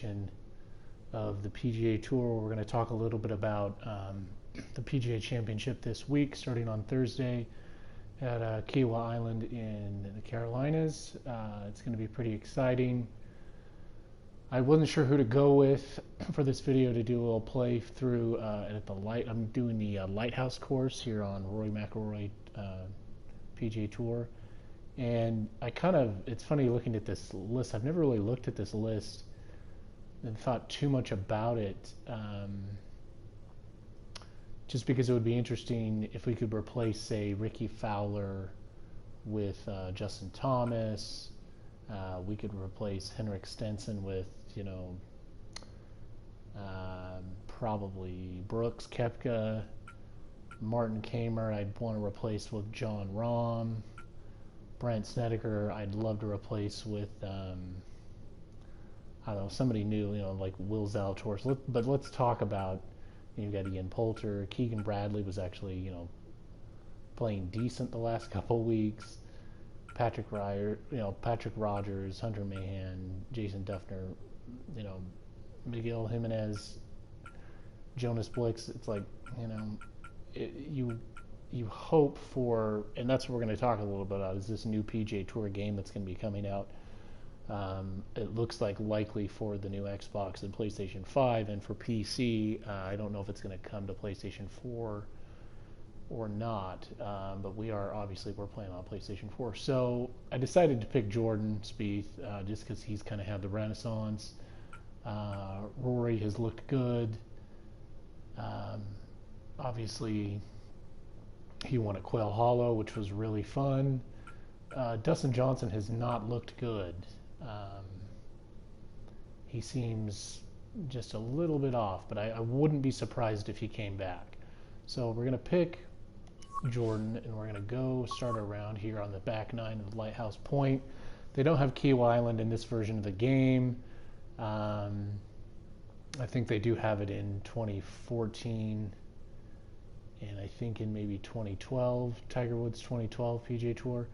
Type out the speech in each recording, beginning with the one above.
edition of the PGA Tour. We're going to talk a little bit about the PGA Championship this week, starting on Thursday at Kiawah Island in the Carolinas. It's going to be pretty exciting. I wasn't sure who to go with for this video to do a little play through at the I'm doing the Lighthouse course here on Rory McIlroy PGA Tour, and it's funny looking at this list. I've never really looked at this list and thought too much about it, just because it would be interesting if we could replace, say, Ricky Fowler with Justin Thomas. We could replace Henrik Stenson with, probably Brooks Koepka. Martin Kamer I'd want to replace with John Rahm. Brent Snedeker I'd love to replace with, I don't know, somebody new, like Will Zalatoris. But let's talk about, you've got Ian Poulter. Keegan Bradley was actually, playing decent the last couple weeks. Patrick Rogers, Hunter Mahan, Jason Duffner, Miguel Jimenez, Jonas Blix. It's like, you hope for, and that's what we're going to talk a little bit about, is this new PGA Tour game that's going to be coming out. It looks like likely for the new Xbox and PlayStation 5, and for PC, I don't know if it's going to come to PlayStation 4 or not, but we're playing on PlayStation 4. So I decided to pick Jordan Spieth just because he's kind of had the renaissance. Rory has looked good. Obviously, he won at Quail Hollow, which was really fun. Dustin Johnson has not looked good. He seems just a little bit off, but I wouldn't be surprised if he came back. So we're going to pick Jordan, and we're going to go start a round here on the back nine of the Lighthouse Point. They don't have Kiawah Island in this version of the game. I think they do have it in 2014, and I think in maybe 2012, Tiger Woods 2012 PGA Tour.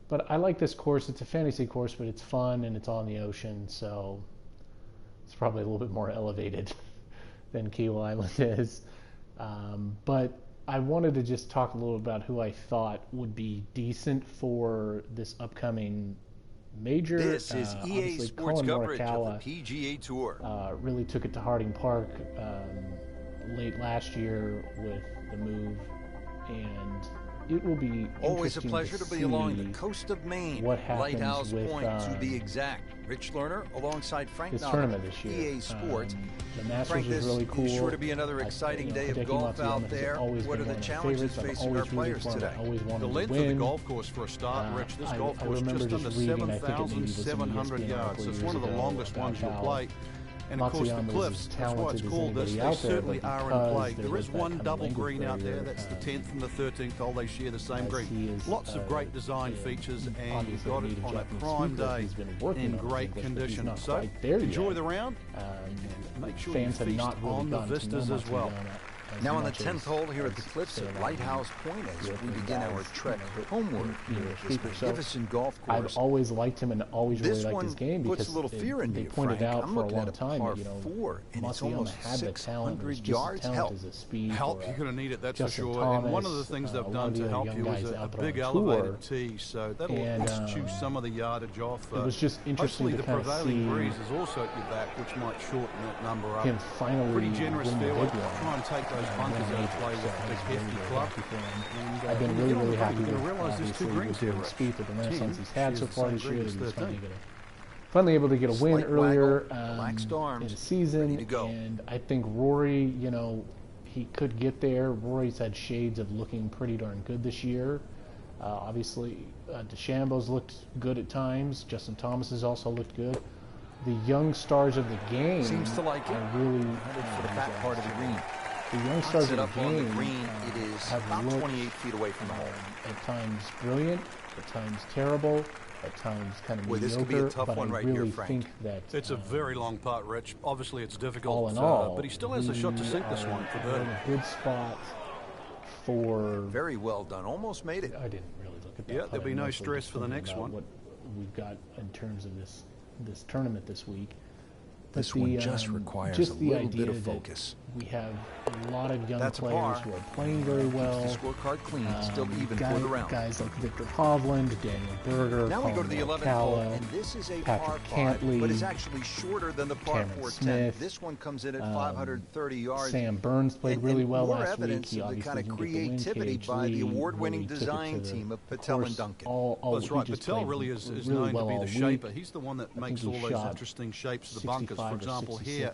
But I like this course. It's a fantasy course, but it's fun, and it's on the ocean, so it's probably a little bit more elevated than Kiawah Island is. But I wanted to just talk a little about who I thought would be decent for this upcoming major. This is EA Sports coverage of the PGA Tour. Really took it to Harding Park late last year with the move, and it will be always a pleasure to be along the coast of Maine. What happens Lighthouse with, Point, to be exact. Rich Lerner alongside Frank this Nodder, tournament this year. EA Sports. The Masters Frank, is really cool. This is sure to be another exciting day of golf out there. What are the challenges facing our players today? The length of the golf course for a start, Rich. This golf course just under 7,700 yards. It's one of the longest ones you'll play. And of course the cliffs, that's why it's called this, they certainly are in play. There is one double green out there, that's the 10th and the 13th hole, they share the same green. Lots of great design features, and you've got it on a prime day in great condition. So enjoy the round, and make sure you feast on the vistas as well. Now on the 10th hole here at the Cliffs at Lighthouse Point, as we begin our trek homeward here at this magnificent golf course. I've always liked him and always really liked his game because puts a little fear in they you, pointed Frank. out I'm for a looking long at a time par that, 4, and it's almost had the talent, 600 yards. Help as a speed. Help, you're going to need it, that's for sure. Thomas, and one of the things they've done to help you is a big elevated tee, so that'll chew some of the yardage off. It was just interesting to kind of see the prevailing breeze is also at your back, which might shorten that number up. Him finally pretty generous win the fairway. big one. Try and take those bunkers out of play with the hefty club. I've been really happy with there's two greens here. Spieth with the renaissance he's had so far this year. He's finally able to get a win earlier in the season, and I think Rory, he could get there. Rory's had shades of looking pretty darn good this year. Obviously, DeChambeau's looked good at times. Justin Thomas has also looked good. The young stars of the game seems to like it. Really for the back part of the green. The young stars of the up on the game green, it is about 28 feet away from the hole. At times brilliant, at times terrible, at times kind of mediocre. This could be a tough but one I right really here, Frank. think that it's a very long putt, Rich. Obviously, it's difficult, all in all, but he still has a shot to sink this one for birdie. A good spot for. Very well done. Almost made it. I didn't really look at that. Yeah, there'll be no stress for the next one. What we've got in terms of this tournament this week. This one just requires a little bit of focus. We have a lot of young players who are playing very well. Keeps the scorecard clean, still even for the round. Guys like Victor Hovland, Daniel Berger, now we go to the 11th hole, and this is a par 5, but it's actually shorter than the par 410. This one comes in at 530 yards. Sam Burns played really well last week. He obviously the kind of creativity by the award-winning design team of Patel and Duncan. That's right. Patel really is known to be the shaper. He's the one that makes all those interesting shapes of the bunkers. For example, here,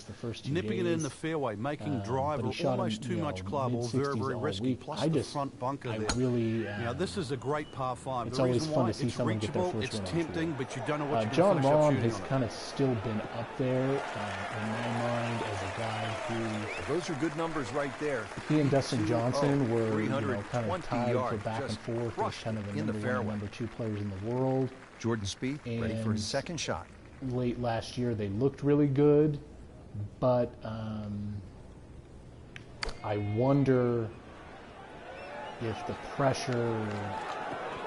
nipping it in the fairway, making drive or almost too much club, or very, very risky. Plus the front bunker there. Now this is a great par 5. It's the always reason fun why to see it's someone reachable, get their first it's win tempting, but you don't know what you're John going to finish Rahm up has shooting kind of still been up there in my mind as a guy who. Those are good numbers right there. He and Dustin Johnson were kind of tied for back and forth as kind of the number 1 and number 2 players in the world. Jordan Spieth ready for his second shot. Late last year, they looked really good, but I wonder if the pressure.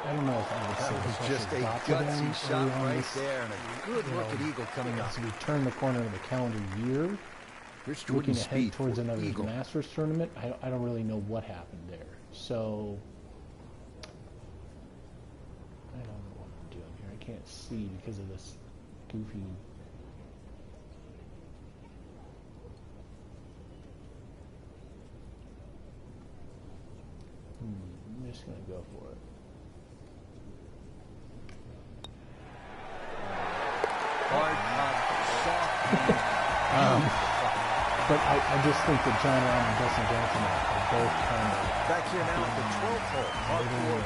I don't know if I would say that was just a gutsy shot right there, and a good look at eagle coming up. As we turn the corner of the calendar year, looking ahead towards another Masters tournament, I don't really know what happened there. So I don't know what I'm doing here. I can't see because of this goofy. I'm just gonna go for it. But I just think that John Rahm and Dustin Johnson are both kind of back here now at the 12th hole, par 4,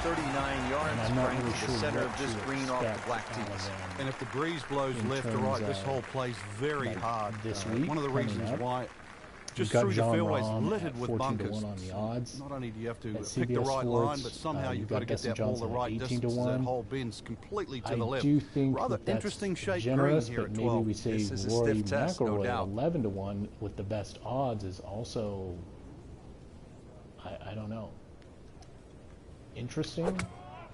439 yards, and I'm not really to sure the center of this green off the black tees. And if the breeze blows left or right, this hole plays very hard. This week, one of the reasons why. Just got through John the fairways, Rahm littered with 14 bunkers. to 1 on the odds. Not only do you have to At pick the CBS right Sports, line, but somehow you've got to get Dustin that ball Johnson the right 18 distance. to 1. That hole bends completely to I the left. do think Rather that that's interesting shape generous, green here but at maybe 12. we say This is a Rory stiff test, no McIlroy doubt. at 11 to 1 with the best odds is also, I don't know, interesting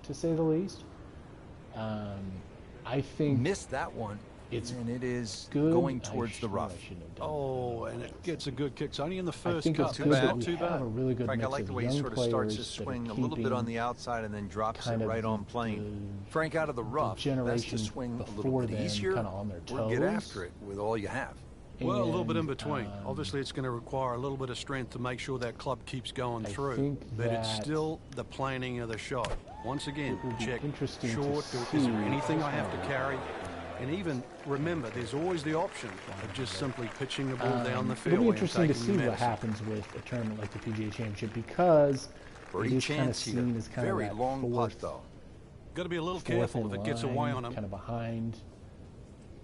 to say the least. I think missed that one. And it is good. going towards the rough. Oh, and it gets a good kick. It's only in the I first think cut. it's good that we Too have bad. a really good Frank, I mix like of the way he young sort of starts players his that are swing a little bit on the keeping outside and then drops kind it of right on plane. Frank, out of the rough, best to generation swing a little before bit them easier kind of on their or get toes. after it with all you have. Well, a little bit in And, between. Obviously, it's going to require a little bit of strength to make sure that club keeps going I through. think But it's that still the planning of the shot. Once again, it would be check interesting to short. see. Is there anything I have to carry? And even remember, there's always the option of just simply pitching the ball down the fairway. It'll be interesting to and see taking what medicine. happens with a tournament like the PGA Championship because it is kind of chance here. seen as kind Very of that long fourth, putt, though. Got to be a little fourth careful in if it gets line, away on him. kind of behind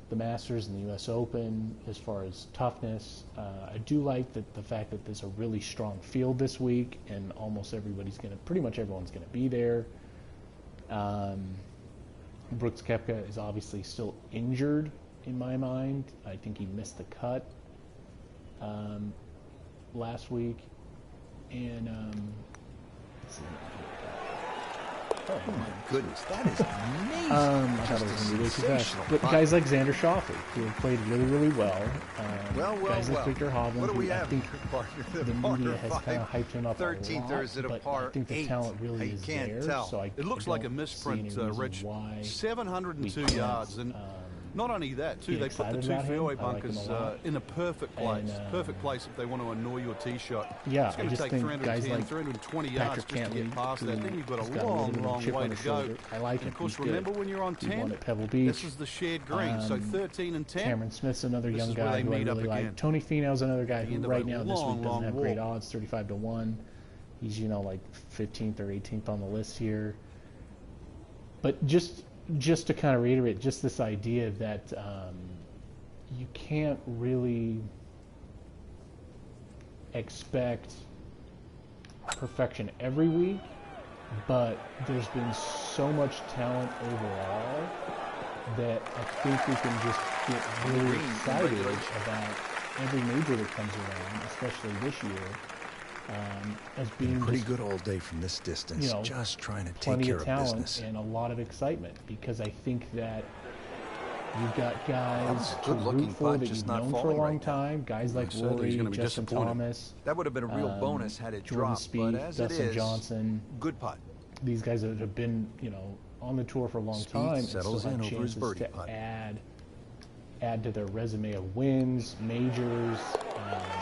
the Masters and the U.S. Open as far as toughness. I do like the fact that there's a really strong field this week, and almost pretty much everyone's going to be there. Brooks Koepka is obviously still injured in my mind. I think he missed the cut last week, and let's see. Oh my goodness, that is amazing. I thought it was going to be way too fast. But guys like Xander Schauffele, who have played really, really well. Guys like Victor Hovland, What do we who I have think here, partner? the media has kind of hyped him up 13th, a or lot, is it a but par I think the 8? talent really You is can't there. tell. So It looks like a misprint, Rich. 702 yards, and not only that, too, they put the two fairway bunkers in a perfect place. Perfect place if they want to annoy your tee shot. Yeah, it's going to take 310, 320 yards just to get past that. Then you've got a long, long way to go. I like and him. of course, remember when you're on 10, at Pebble Beach. this is the shared green. So 13 and 10. Cameron Smith's another this young is where guy they who I meet up really like. again. Tony Finau's another guy who end of right a now this week doesn't have great walk. odds, 35 to 1. He's like 15th or 18th on the list here. But just to kind of reiterate, just this idea that you can't really expect perfection every week, but there's been so much talent overall that I think we can just get really excited about every major that comes around, especially this year, as being pretty good all day from this distance, just trying to take plenty care of of talent business. and a lot of excitement, because I think that You've got guys to root for that you've known for a long time. Guys like Rory, Justin Thomas. That would have been a real bonus had it dropped, but as it Dustin is, Johnson. Good putt. These guys that have been, you know, on the tour for a long time and still have chances to add to their resume of wins, majors.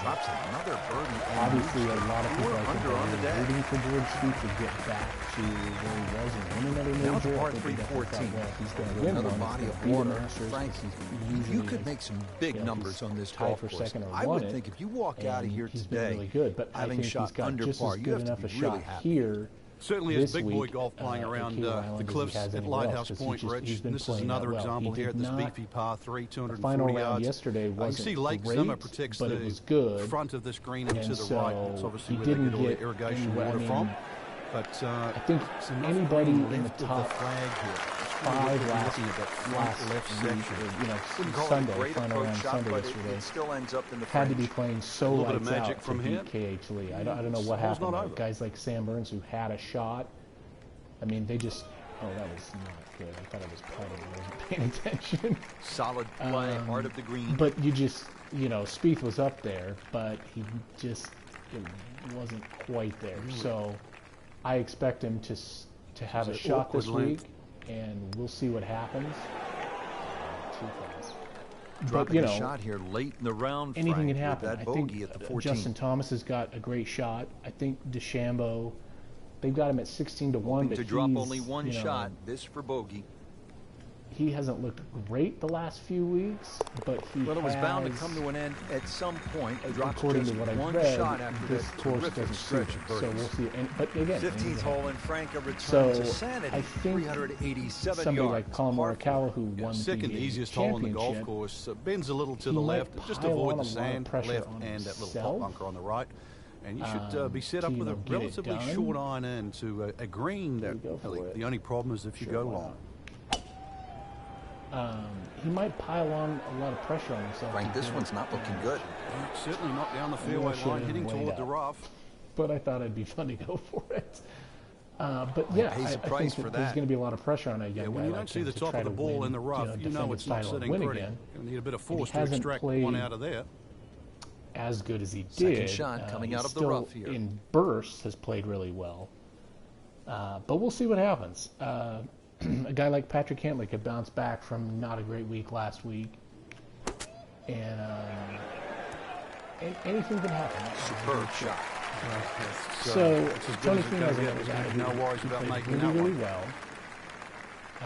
Drops another birdie. Obviously, a lot of people are rooting for George Spieth to get back to where he was and win another major. Now it's par 3 14. Well, he's going to win another one. body of water. Frank, you could make some big numbers on this golf course. I would think if you walk out of here today, really good, but having shot under par, you have to be really happy. Here. Certainly is big boy golf playing around the cliffs at Lighthouse Point, Rich. And this is another example here at this beefy par 3, 240 yards. Yesterday wasn't you see Lake great, Zimmer protects but the it was good. front of this green and to the so right. It's obviously where they get all the irrigation water from. But I think anybody in the top flag here. 5 last left section, you know, Sunday, final round Sunday yesterday, still ends up in the had to be playing so lights out from to beat KH Lee. I don't know what happened. Guys like Sam Burns who had a shot. I mean, they just. Oh, that was not good. I thought I was putting. I wasn't paying attention. Solid play, heart of the green. But you just, you know, Spieth was up there, but he just it wasn't quite there. So I expect him to have a shot this week, and we'll see what happens. Too fast. Dropping a shot here late in the round. Anything can happen. I think Justin Thomas has got a great shot. I think DeChambeau. They've got him at 16-1, but to drop only one shot. This for bogey. He hasn't looked great the last few weeks, but he it was bound to come to an end at some point. According to what I've read, this course doesn't suit him. So we'll see. But again, 15th hole in Franca returns to sanity. I think 387 somebody yards. like Colin Morikawa, who won the second easiest hole in the golf course, bends a little to the left, just avoid the sand, left and that little pot bunker on the right. And you should be set up with a relatively short iron in to a green. That the only problem is if you go long. He might pile on a lot of pressure on himself. Frank, this one's not looking good. Certainly not down the fairway line, hitting toward the rough. But I thought it'd be fun to go for it. But yeah, I think there's going to be a lot of pressure on a young guy. When you don't see the top of the ball in the rough, you know it's not sitting pretty. You need a bit of force to extract one out of there. As good as he did. Second shot coming out of the rough here. In bursts has played really well. But we'll see what happens. A guy like Patrick Cantley could bounce back from not a great week last week. And anything can happen. Superb shot. So Tony Finau is a guy who played really well.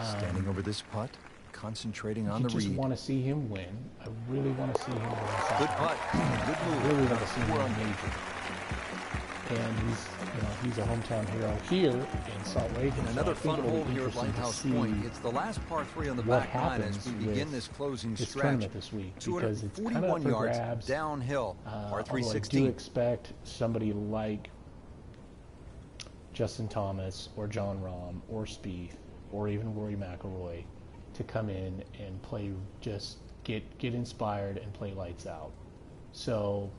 Standing over this putt. Concentrating on the read. I just want to see him win. I really want to see him win. Good putt. Good move. I really want to see him win major. And he's a hometown hero here in Salt Lake. And another fun hole here at Lighthouse Point. It's the last par 3 on the back nine as we begin this closing stretch. This week, because it's 241 kind of yards grabs, downhill. Par 316. I do expect somebody like Justin Thomas or Jon Rahm or Spieth or even Rory McIlroy to come in and play, just get inspired and play lights out. So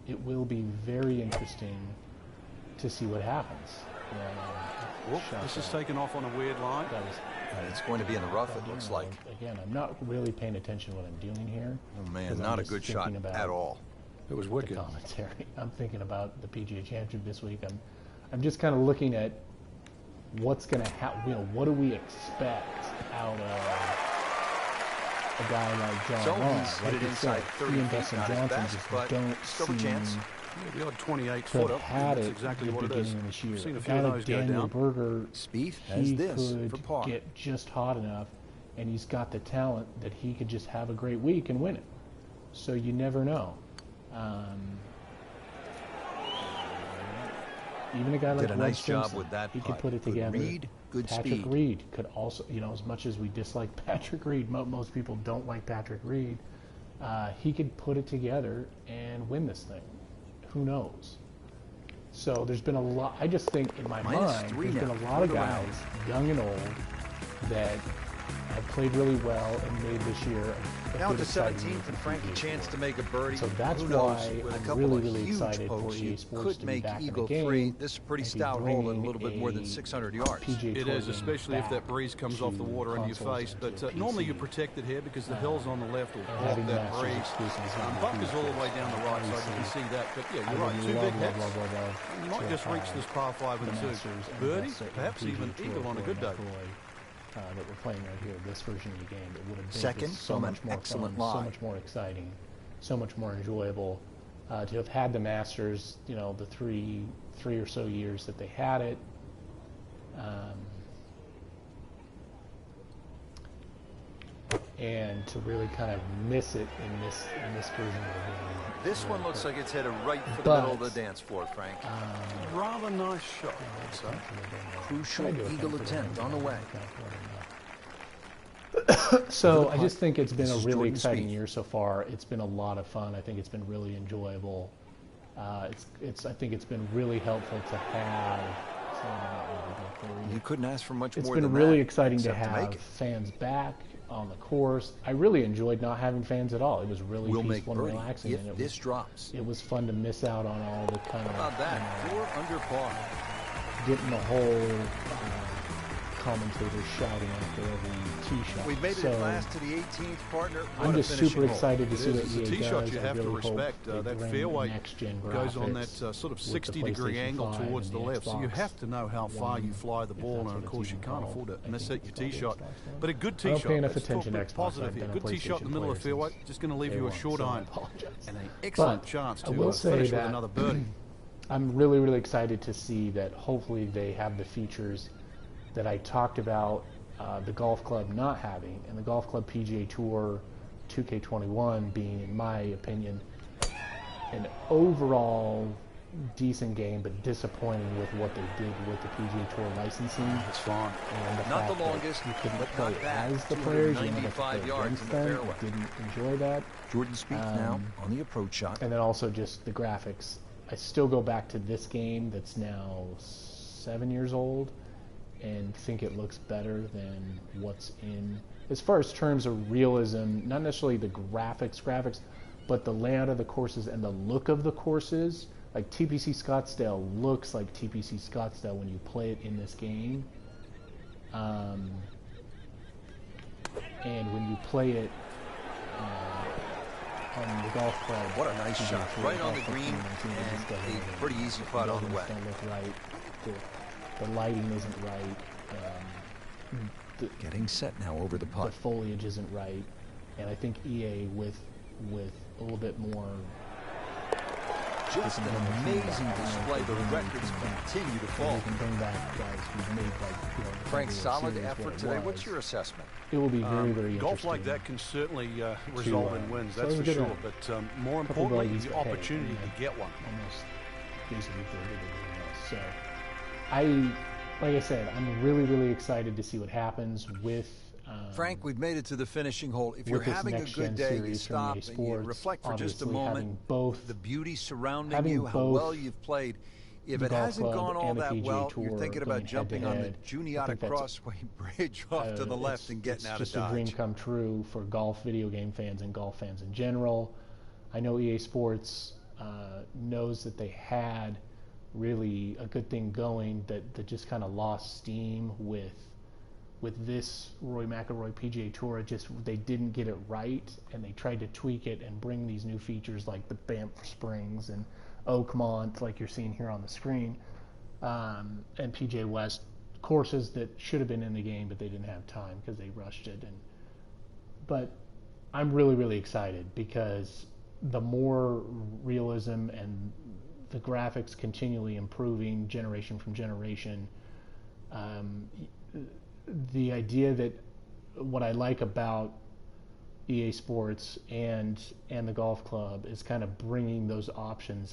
it will be very interesting to see what happens. This is taken off on a weird line. It's going to be in the rough, it looks like. Again, I'm not really paying attention to what I'm doing here. Oh man, not a good shot at all. It was wicked. Commentary. I'm thinking about the PGA Championship this week. I'm just kind of looking at what's going to happen. What do we expect out of a guy like Jon Rahm? Like you said, he and Dustin Johnson just don't seem the odd 28 to have had it exactly at the beginning of this year. Seen a guy like Daniel Berger, Spieth he could get just hot enough, and he's got the talent that he could just have a great week and win it. So you never know. Even a guy like Webb Simpson, he could put it together. Patrick Reed could also, as much as we dislike Patrick Reed, most people don't like Patrick Reed, he could put it together and win this thing. Who knows? So there's been a lot, I just think in my mind, there's been a lot of guys, young and old, that have played really well and made this year Now to 17th and Frank a chance to make a birdie. So that's Who knows, why with a I'm couple really, of really huge excited for pokes, EA you Sports could to be make back in Eagle the game. 3. This is a pretty stout hole at a little bit more than 600 yards. It is, especially if that breeze comes off the water into your face. But normally you're protected here because the hills on the left will block that breeze. Bunker's all the way down the right side, you can see that. But yeah, you're right, two big hits. You might just reach this par 5 and 2. Birdie, perhaps even eagle on a good day. That we're playing right here, this version of the game, it would have been Second, so much more fun, so much more exciting, so much more enjoyable to have had the Masters, you know, the three or so years that they had it. And to really kind of miss it in this version of the game. This one looks like it's headed right for the middle of the dance floor, Frank. Rather nice shot. Crucial eagle attempt on the way. So I just think it's been a really exciting year so far. It's been a lot of fun. I think it's been really enjoyable. I think it's been really helpful to have. You couldn't ask for much more than that. It's been really exciting to have fans back on the course. I really enjoyed not having fans at all. It was really peaceful and relaxing. If this drops, it was fun to miss out on all the kind of. How about that? 4 under par. Getting the whole commentators shouting after every tee shot. We made it at last to the 18th, partner. I'm just super excited to see what EA does. It's a tee shot you have to respect. That fairway goes on that sort of 60-degree angle towards the left, so you have to know how far you fly the ball, and of course you can't afford to miss hit your tee shot. But a good tee shot, let's talk about positive here. A good tee shot in the middle of the fairway, just going to leave you a short iron and an excellent chance to finish with another birdie. I'm really, really excited to see that hopefully they have the features that I talked about the golf club not having, and the golf club PGA Tour 2K21 being, in my opinion, an overall decent game, but disappointing with what they did with the PGA Tour licensing. It's fun. And the not the longest, you couldn't play as the players, you had to play against them. Didn't enjoy that. Jordan Spieth now on the approach shot. And then also just the graphics. I still go back to this game that's now 7 years old and think it looks better than what's in, as far as terms of realism, not necessarily the graphics, but the layout of the courses and the look of the courses. Like TPC Scottsdale looks like TPC Scottsdale when you play it in this game. And when you play it on the golf club. What a nice shot. Right on the green and a pretty easy putt on the way. Look right. The lighting isn't right. Getting set now over the putt. The foliage isn't right, and I think EA with a little bit more. Just an amazing display. The records continue to fall. We can bring back guys who've made Frank, solid effort today. What's your assessment? It will be very, very golf interesting. Like that can certainly result in wins. That's for sure. But more importantly, the opportunity to get one. Almost basically 30 So, like I said, I'm really, really excited to see what happens with. Frank, we've made it to the finishing hole. If you're having a good day, you stop and you reflect for just a moment. The beauty surrounding you, how well you've played. If it hasn't gone all that well, you're thinking about jumping on the Juniata Crossway Bridge off to the left and getting out of Dodge. It's just a dream come true for golf video game fans and golf fans in general. I know EA Sports knows that they had really a good thing going that just kind of lost steam with this Rory McIlroy PGA Tour. They didn't get it right, and they tried to tweak it and bring these new features like the Banff Springs and Oakmont, like you're seeing here on the screen, and PGA West courses that should have been in the game, but they didn't have time because they rushed it. But I'm really, really excited because the more realism and the graphics continually improving generation from generation, the idea that what I like about EA Sports and the golf club is kind of bringing those options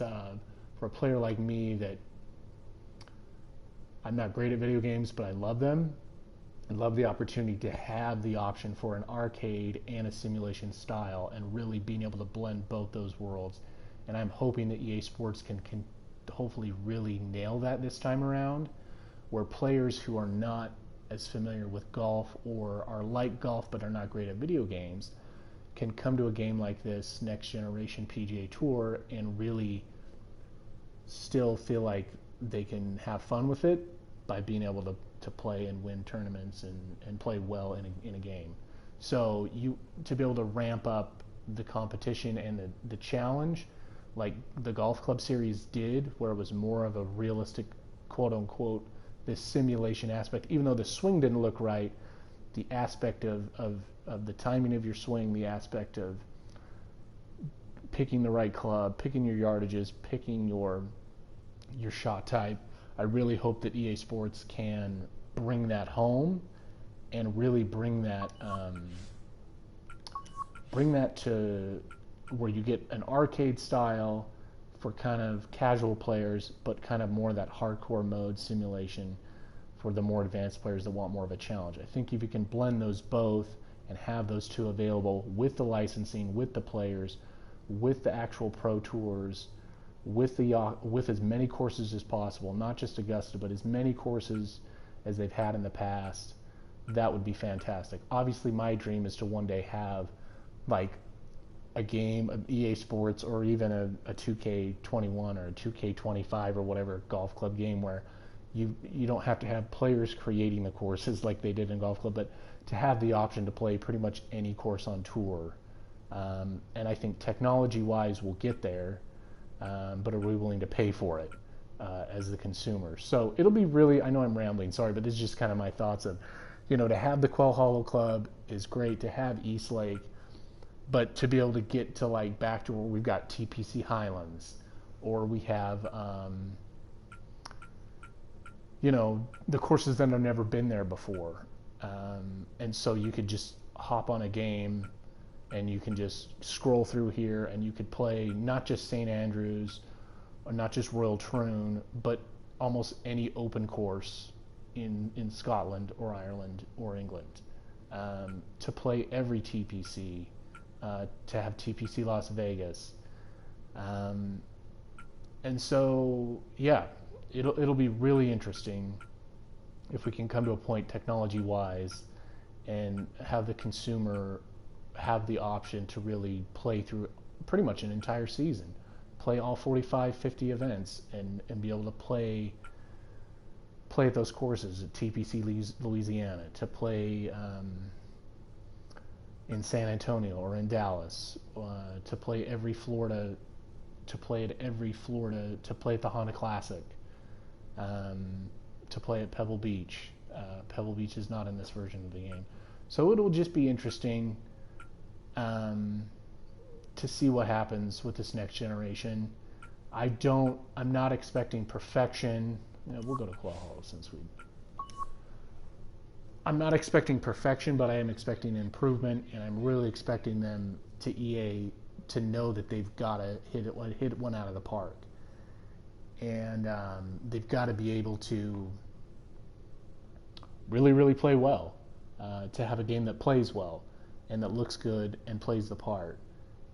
for a player like me that I'm not great at video games, but I love them. I love the opportunity to have the option for an arcade and a simulation style and really being able to blend both those worlds. And I'm hoping that EA Sports can hopefully really nail that this time around, where players who are not as familiar with golf or are like golf but are not great at video games can come to a game like this next generation PGA Tour and really still feel like they can have fun with it by being able to play and win tournaments and play well in a game. So to be able to ramp up the competition and the challenge like the golf club series did, where it was more of a realistic, quote unquote, this simulation aspect, even though the swing didn't look right, the aspect of the timing of your swing, the aspect of picking the right club, picking your yardages, picking your shot type. I really hope that EA Sports can bring that home and really bring that to where you get an arcade style for kind of casual players, but kind of more that hardcore mode simulation for the more advanced players that want more of a challenge. I think if you can blend those both and have those two available with the licensing, with the players, with the actual pro tours, with as many courses as possible, not just Augusta, but as many courses as they've had in the past, that would be fantastic. Obviously, my dream is to one day have like a game of EA Sports or even a 2K21 or a 2K25 or whatever golf club game where you don't have to have players creating the courses like they did in golf club, but to have the option to play pretty much any course on tour. And I think technology-wise we'll get there, but are we willing to pay for it as the consumer? So it'll be really, I know I'm rambling, sorry, but this is just kind of my thoughts of, to have the Quail Hollow Club is great, to have East Lake, but to be able to get to like back to where we've got TPC Highlands, or we have, the courses that have never been there before. And so you could just hop on a game and you can just scroll through here and you could play not just St. Andrews or not just Royal Troon, but almost any open course in Scotland or Ireland or England, to play every TPC, to have TPC Las Vegas. And so, yeah, it'll be really interesting if we can come to a point technology-wise and have the consumer have the option to really play through pretty much an entire season, play all 45, 50 events, and be able to play at those courses at TPC Louisiana, to play in San Antonio or in Dallas, to play every Florida, to play at the Honda Classic, to play at Pebble Beach. Pebble Beach is not in this version of the game. So it'll just be interesting to see what happens with this next generation. I'm not expecting perfection. We'll go to Quail Hollow since I'm not expecting perfection, but I am expecting improvement, and I'm really expecting them to EA to know that they've got to hit one out of the park. And they've got to be able to really, really play well, to have a game that plays well and that looks good and plays the part.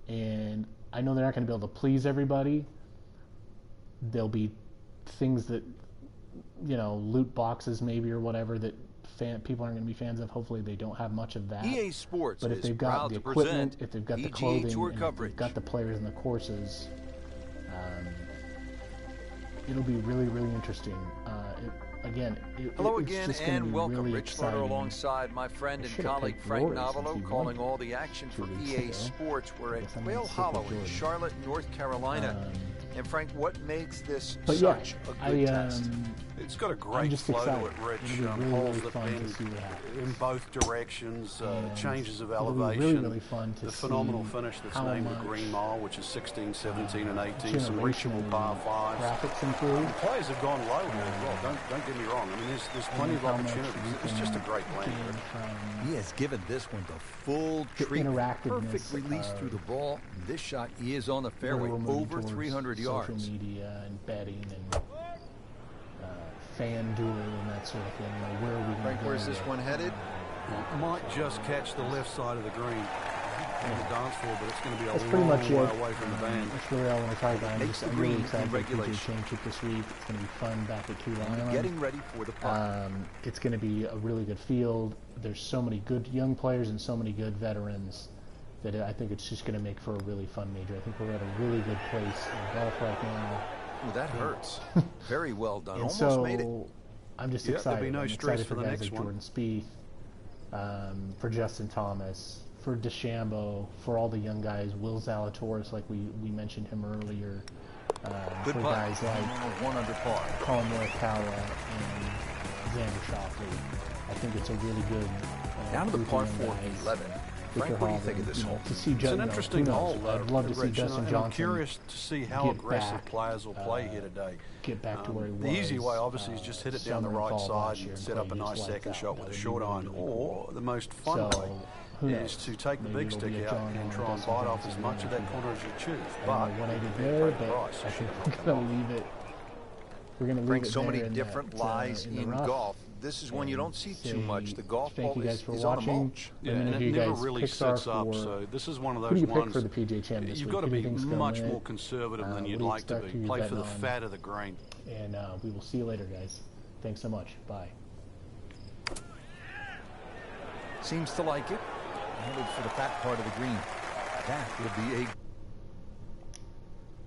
And I know they're not going to be able to please everybody. There'll be things that, loot boxes maybe or whatever that people aren't going to be fans of. Hopefully they don't have much of that. EA Sports but if they've got the equipment, if they've got the clothing, and if they've got the players and the courses, it'll be really, really interesting. Hello again, and welcome. Really Rich Slaughter alongside my friend and colleague Frank Novelo, calling all the action for EA Sports. We're at Quail Hollow in Charlotte, North Carolina. And Frank, what makes this such a good test? It's got a great flow to it, Rich. Holes that bend in both directions, changes of elevation, the phenomenal finish that's named the Green Mile, which is 16, 17, and 18, some reachable par fives. The players have gone low here as well. Don't get me wrong. I mean, there's plenty of opportunities. It's just a great plan, Rich. He has given this one the full treatment. Perfect release through the ball. This shot is on the fairway, over 300 yards. Social media and betting and fan duel and that sort of thing. Where are we going to go? Where's this one headed? Might just catch the left side of the green on the dance floor, but it's going to be a long way away from the band. That's really all I want to talk about. I'm really excited for the PGA Championship this week. It's going to be fun back at Key Island. Getting ready for the putt. It's going to be a really good field. There's so many good young players and so many good veterans. that I think it's just going to make for a really fun major. I think we're at a really good place in golf right now. Ooh, that hurts. Very well done. And Almost made it. I'm just There'll excited. be no I'm stress excited for the guys next like one. Jordan Spieth, for Justin Thomas, for DeChambeau, for all the young guys. Will Zalatoris, like we mentioned him earlier. Good for putt. guys like 1 under par. Colin Morikawa and Xander Schauffele. I think it's a really good. Down to the par 4 11. Frank, what do you think of this hole? To see It's an interesting hole. I'd love to see Justin Johnson. I'm curious to see how aggressive players will play here today. Get back to where he was. The easy way, obviously, is just hit it down the right side and set up a nice second shot with a short iron. Or the most fun way is to take the big stick out and try and bite off as much of that corner as you choose. But 180 there, but I think we're going to leave it. We're going to leave Frank, it so there many in different lies in golf. This is when you don't see too much. The golf ball is on a mulch. Yeah, and it never really sets up. So this is one of those ones. For the PGA Champ this you've week? got to be much more conservative than you'd like to be. Play for the fat of the grain. And we will see you later, guys. Thanks so much. Bye. Seems to like it. Headed for the fat part of the green. That would be a